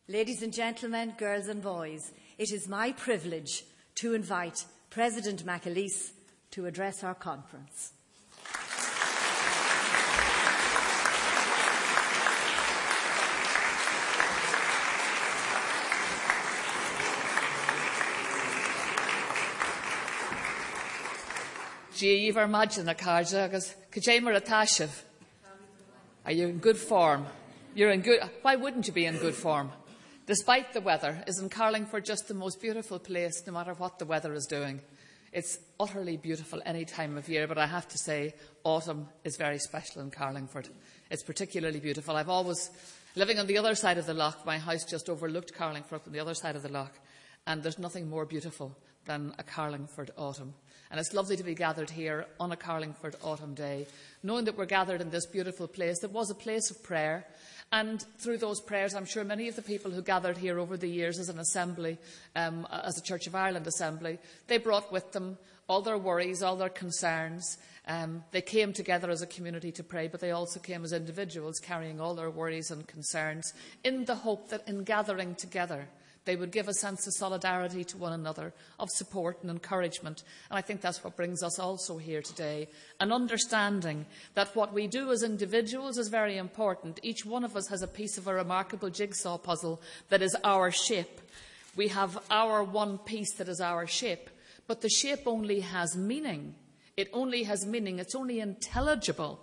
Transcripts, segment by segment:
Ladies and gentlemen, girls and boys, it is my privilege to invite President McAleese to address our conference. Gee, you've imagined a carja, because Kajamar Atashiv. Are you in good form? You're in good. Why wouldn't you be in good form? Despite the weather, isn't Carlingford just the most beautiful place, no matter what the weather is doing? It's utterly beautiful any time of year, but I have to say, autumn is very special in Carlingford. It's particularly beautiful. I've always, living on the other side of the loch, my house just overlooked Carlingford on the other side of the loch, and there's nothing more beautiful than a Carlingford autumn. And it's lovely to be gathered here on a Carlingford autumn day, knowing that we're gathered in this beautiful place that was a place of prayer. And through those prayers, I'm sure many of the people who gathered here over the years as an assembly, as a Church of Ireland assembly, they brought with them all their worries, all their concerns. They came together as a community to pray, but they also came as individuals carrying all their worries and concerns in the hope that in gathering together, they would give a sense of solidarity to one another, of support and encouragement. And I think that's what brings us also here today, an understanding that what we do as individuals is very important. Each one of us has a piece of a remarkable jigsaw puzzle that is our shape. We have our one piece that is our shape, but the shape only has meaning. It only has meaning. It's only intelligible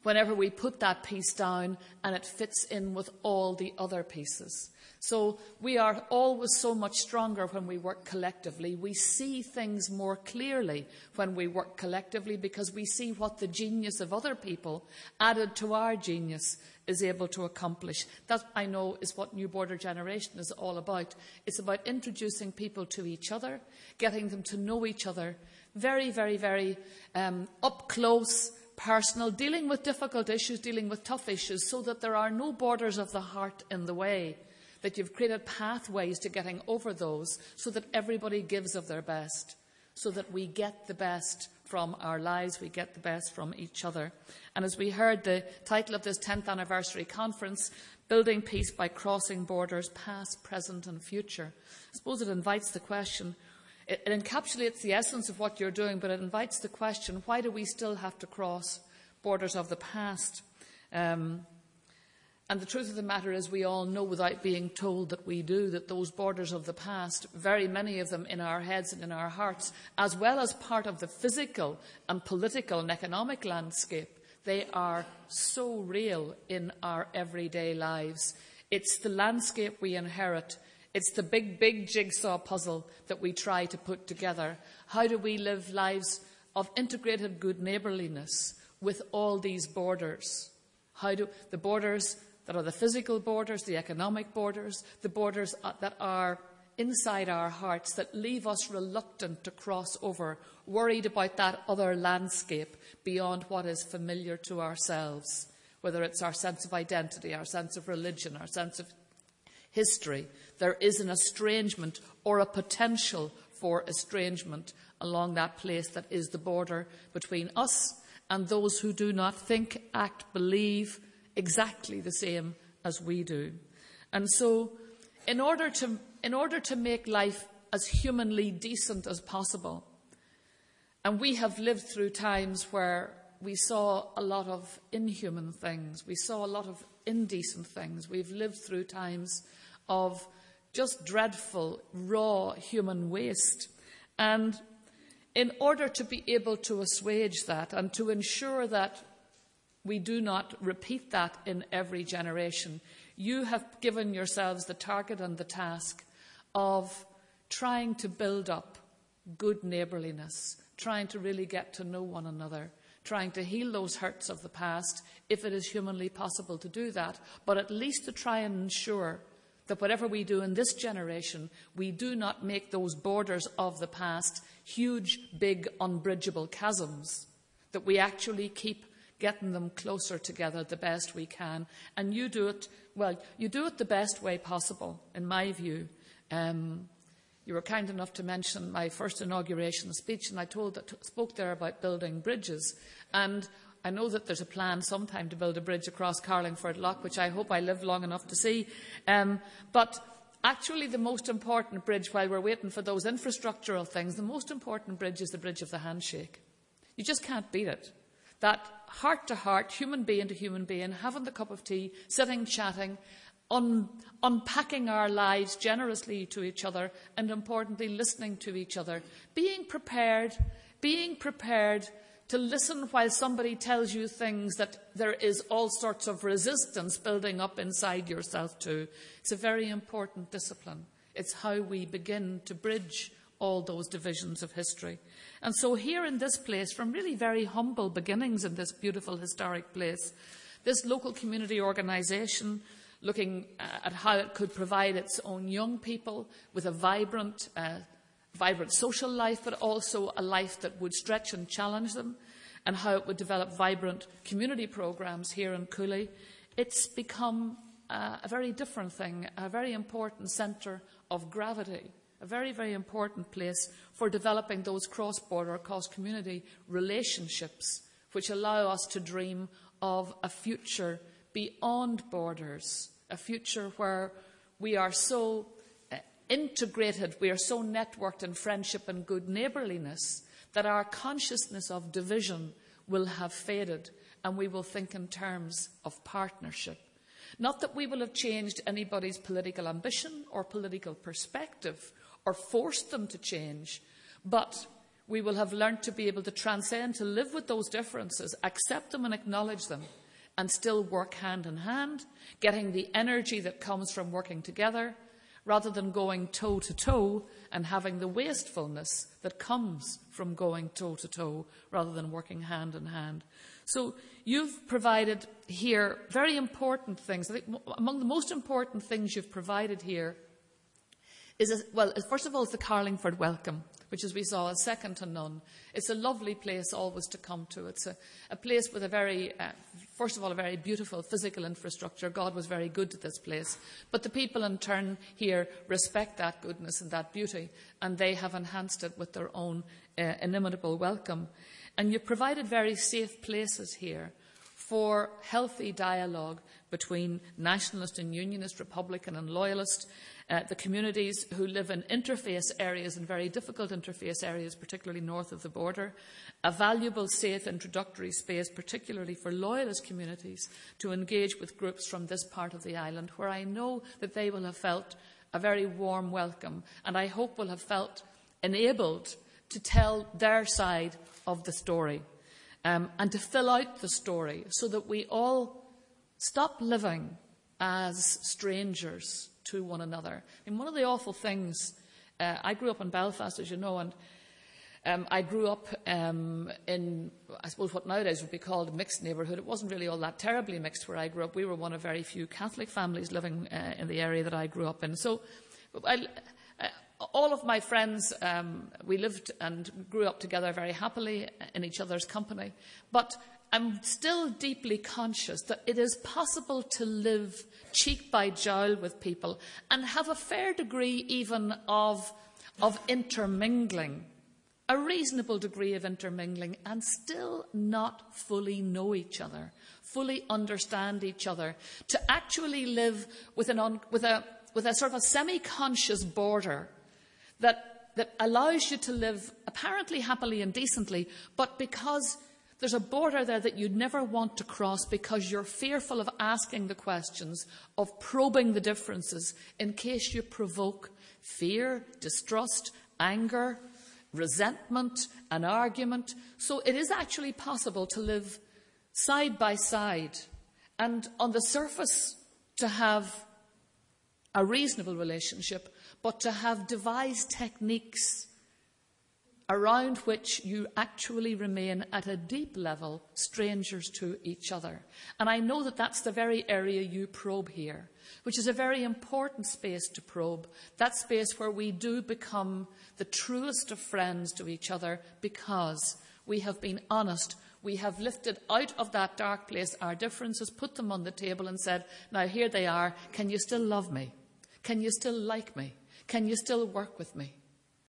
whenever we put that piece down and it fits in with all the other pieces. So we are always so much stronger when we work collectively. We see things more clearly when we work collectively because we see what the genius of other people added to our genius is able to accomplish. That, I know, is what New Border Generation is all about. It's about introducing people to each other, getting them to know each other very, very, very up close, personal, dealing with difficult issues, dealing with tough issues, so that there are no borders of the heart in the way, that you've created pathways to getting over those so that everybody gives of their best, so that we get the best from our lives, we get the best from each other. And as we heard, the title of this 10th anniversary conference, Building Peace by Crossing Borders, Past, Present and Future. I suppose it invites the question, it encapsulates the essence of what you're doing, but it invites the question, why do we still have to cross borders of the past? And the truth of the matter is we all know without being told that we do, that those borders of the past, very many of them in our heads and in our hearts, as well as part of the physical and political and economic landscape, they are so real in our everyday lives. It's the landscape we inherit. It's the big, big jigsaw puzzle that we try to put together. How do we live lives of integrated good neighbourliness with all these borders? How do the borders that are the physical borders, the economic borders, the borders that are inside our hearts that leave us reluctant to cross over, worried about that other landscape beyond what is familiar to ourselves, whether it's our sense of identity, our sense of religion, our sense of history. There is an estrangement or a potential for estrangement along that place that is the border between us and those who do not think, act, believe exactly the same as we do. And so, in order to make life as humanly decent as possible, and we have lived through times where we saw a lot of inhuman things, we saw a lot of indecent things, we've lived through times of just dreadful, raw human waste. And in order to be able to assuage that and to ensure that we do not repeat that in every generation, you have given yourselves the target and the task of trying to build up good neighbourliness, trying to really get to know one another, trying to heal those hurts of the past, if it is humanly possible to do that, but at least to try and ensure that whatever we do in this generation, we do not make those borders of the past huge, big, unbridgeable chasms, that we actually keep getting them closer together the best we can. And you do it, well, you do it the best way possible, in my view. You were kind enough to mention my first inauguration speech, and I spoke there about building bridges. And I know that there's a plan sometime to build a bridge across Carlingford Lough, which I hope I live long enough to see. But actually the most important bridge, while we're waiting for those infrastructural things, the most important bridge is the bridge of the handshake. You just can't beat it. That heart-to-heart, human being to human being, having the cup of tea, sitting, chatting, unpacking our lives generously to each other, and importantly, listening to each other. Being prepared to listen while somebody tells you things that there is all sorts of resistance building up inside yourself to. It's a very important discipline. It's how we begin to bridge all those divisions of history. And so here in this place, from really very humble beginnings in this beautiful historic place, this local community organisation, looking at how it could provide its own young people with a vibrant social life, but also a life that would stretch and challenge them, and how it would develop vibrant community programmes here in Cooley. It's become a very different thing, a very important centre of gravity, a very, very important place for developing those cross-border, cross-community relationships which allow us to dream of a future beyond borders, a future where we are so integrated, we are so networked in friendship and good neighbourliness that our consciousness of division will have faded and we will think in terms of partnership. Not that we will have changed anybody's political ambition or political perspective or forced them to change, but we will have learnt to be able to transcend, to live with those differences, accept them and acknowledge them, and still work hand in hand, getting the energy that comes from working together, rather than going toe-to-toe and having the wastefulness that comes from going toe-to-toe, rather than working hand in hand. So you've provided here very important things. I think among the most important things you've provided here is, first of all, is the Carlingford welcome, which, as we saw, is second to none. It's a lovely place always to come to. It's a place with a very, first of all, a very beautiful physical infrastructure. God was very good to this place. But the people in turn here respect that goodness and that beauty, and they have enhanced it with their own inimitable welcome. And you've provided very safe places here for healthy dialogue between nationalist and unionist, republican and loyalist, the communities who live in interface areas and very difficult interface areas, particularly north of the border, a valuable, safe, introductory space, particularly for loyalist communities, to engage with groups from this part of the island, where I know that they will have felt a very warm welcome, and I hope will have felt enabled to tell their side of the story, and to fill out the story so that we all stop living as strangers to one another. And one of the awful things, I grew up in Belfast, as you know, and I grew up in, I suppose, what nowadays would be called a mixed neighbourhood. It wasn't really all that terribly mixed where I grew up. We were one of very few Catholic families living in the area that I grew up in. So all of my friends, we lived and grew up together very happily in each other's company. But I'm still deeply conscious that it is possible to live cheek by jowl with people and have a fair degree even of intermingling, a reasonable degree of intermingling, and still not fully know each other, fully understand each other, to actually live with a sort of a semi-conscious border that allows you to live apparently happily and decently, but because there's a border there that you'd never want to cross because you're fearful of asking the questions, of probing the differences, in case you provoke fear, distrust, anger, resentment, an argument. So it is actually possible to live side by side and on the surface to have a reasonable relationship, but to have devised techniques around which you actually remain at a deep level strangers to each other. And I know that that's the very area you probe here, which is a very important space to probe, that space where we do become the truest of friends to each other because we have been honest. We have lifted out of that dark place our differences, put them on the table and said, now here they are, can you still love me? Can you still like me? Can you still work with me?